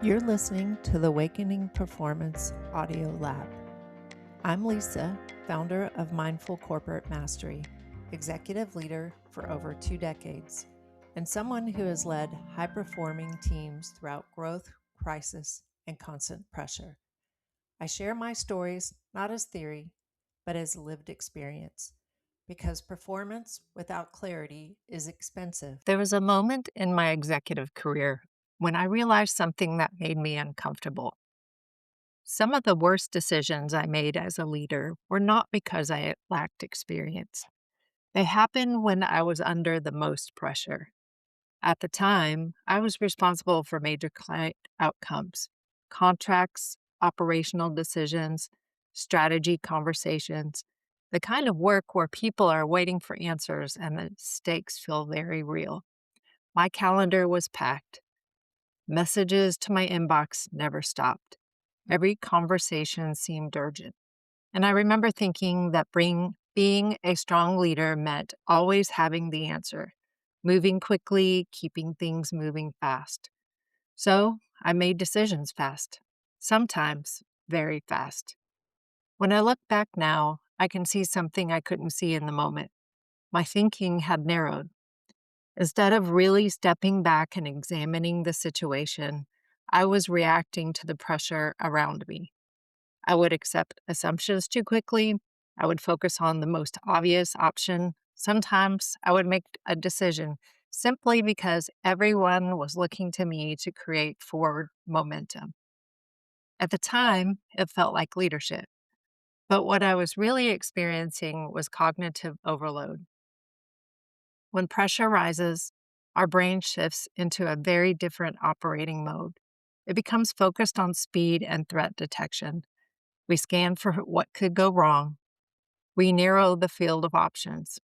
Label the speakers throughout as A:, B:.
A: You're listening to the Awakening Performance Audio Lab. I'm Lisa, founder of Mindful Corporate Mastery, executive leader for over 2 decades, and someone who has led high-performing teams throughout growth, crisis, and constant pressure. I share my stories not as theory, but as lived experience, because performance without clarity is expensive.
B: There was a moment in my executive career when I realized something that made me uncomfortable. Some of the worst decisions I made as a leader were not because I lacked experience. They happened when I was under the most pressure. At the time, I was responsible for major client outcomes, contracts, operational decisions, strategy conversations, the kind of work where people are waiting for answers and the stakes feel very real. My calendar was packed. Messages to my inbox never stopped. Every conversation seemed urgent. And I remember thinking that being a strong leader meant always having the answer, moving quickly, keeping things moving fast. So I made decisions fast, sometimes very fast. When I look back now, I can see something I couldn't see in the moment. My thinking had narrowed. Instead of really stepping back and examining the situation, I was reacting to the pressure around me. I would accept assumptions too quickly. I would focus on the most obvious option. Sometimes I would make a decision simply because everyone was looking to me to create forward momentum. At the time, it felt like leadership. But what I was really experiencing was cognitive overload. When pressure rises, our brain shifts into a very different operating mode. It becomes focused on speed and threat detection. We scan for what could go wrong. We narrow the field of options.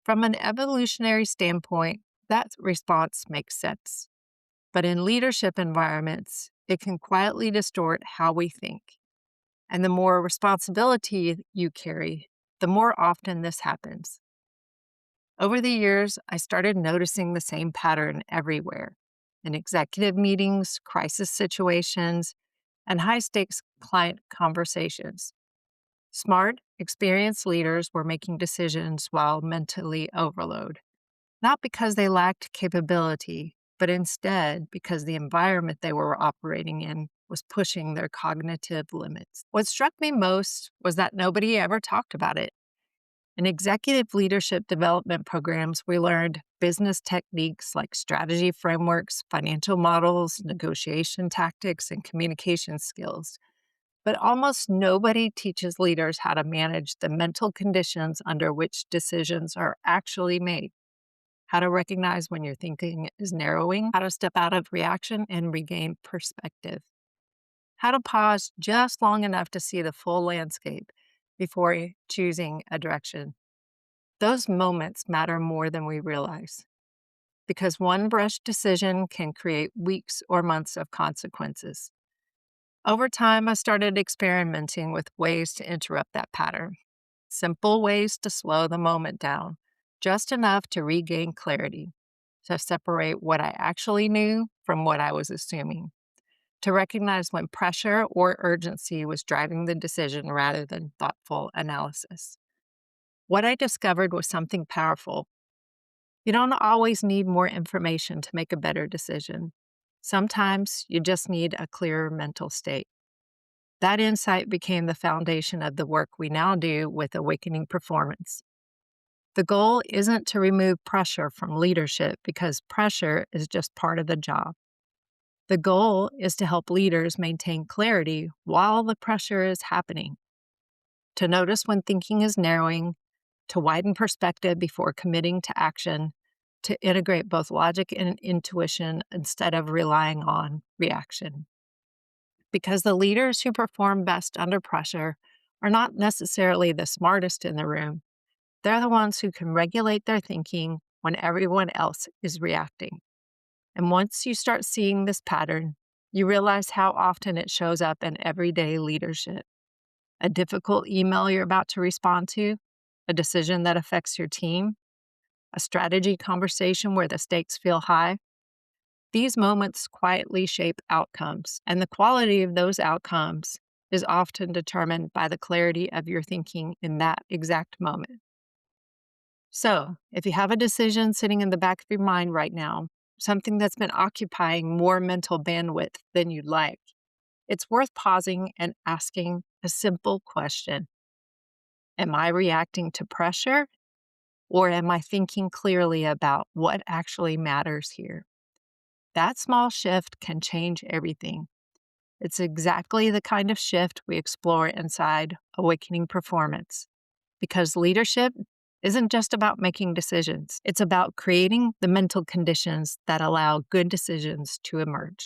B: From an evolutionary standpoint, that response makes sense. But in leadership environments, it can quietly distort how we think. And the more responsibility you carry, the more often this happens. Over the years, I started noticing the same pattern everywhere in executive meetings, crisis situations, and high stakes client conversations. Smart, experienced leaders were making decisions while mentally overload, not because they lacked capability, but instead because the environment they were operating in was pushing their cognitive limits. What struck me most was that nobody ever talked about it. In executive leadership development programs, we learned business techniques like strategy frameworks, financial models, negotiation tactics, and communication skills. But almost nobody teaches leaders how to manage the mental conditions under which decisions are actually made, how to recognize when your thinking is narrowing, how to step out of reaction and regain perspective, how to pause just long enough to see the full landscape before choosing a direction. Those moments matter more than we realize because one brush decision can create weeks or months of consequences. Over time, I started experimenting with ways to interrupt that pattern, simple ways to slow the moment down, just enough to regain clarity, to separate what I actually knew from what I was assuming, to recognize when pressure or urgency was driving the decision rather than thoughtful analysis. What I discovered was something powerful. You don't always need more information to make a better decision. Sometimes you just need a clearer mental state. That insight became the foundation of the work we now do with Awakening Performance. The goal isn't to remove pressure from leadership because pressure is just part of the job. The goal is to help leaders maintain clarity while the pressure is happening, to notice when thinking is narrowing, to widen perspective before committing to action, to integrate both logic and intuition instead of relying on reaction. Because the leaders who perform best under pressure are not necessarily the smartest in the room. They're the ones who can regulate their thinking when everyone else is reacting. And once you start seeing this pattern, you realize how often it shows up in everyday leadership. A difficult email you're about to respond to, a decision that affects your team, a strategy conversation where the stakes feel high. These moments quietly shape outcomes, and the quality of those outcomes is often determined by the clarity of your thinking in that exact moment. So, if you have a decision sitting in the back of your mind right now, something that's been occupying more mental bandwidth than you'd like, it's worth pausing and asking a simple question. Am I reacting to pressure, or am I thinking clearly about what actually matters here? That small shift can change everything. It's exactly the kind of shift we explore inside Awakening Performance. Because leadership isn't just about making decisions, it's about creating the mental conditions that allow good decisions to emerge.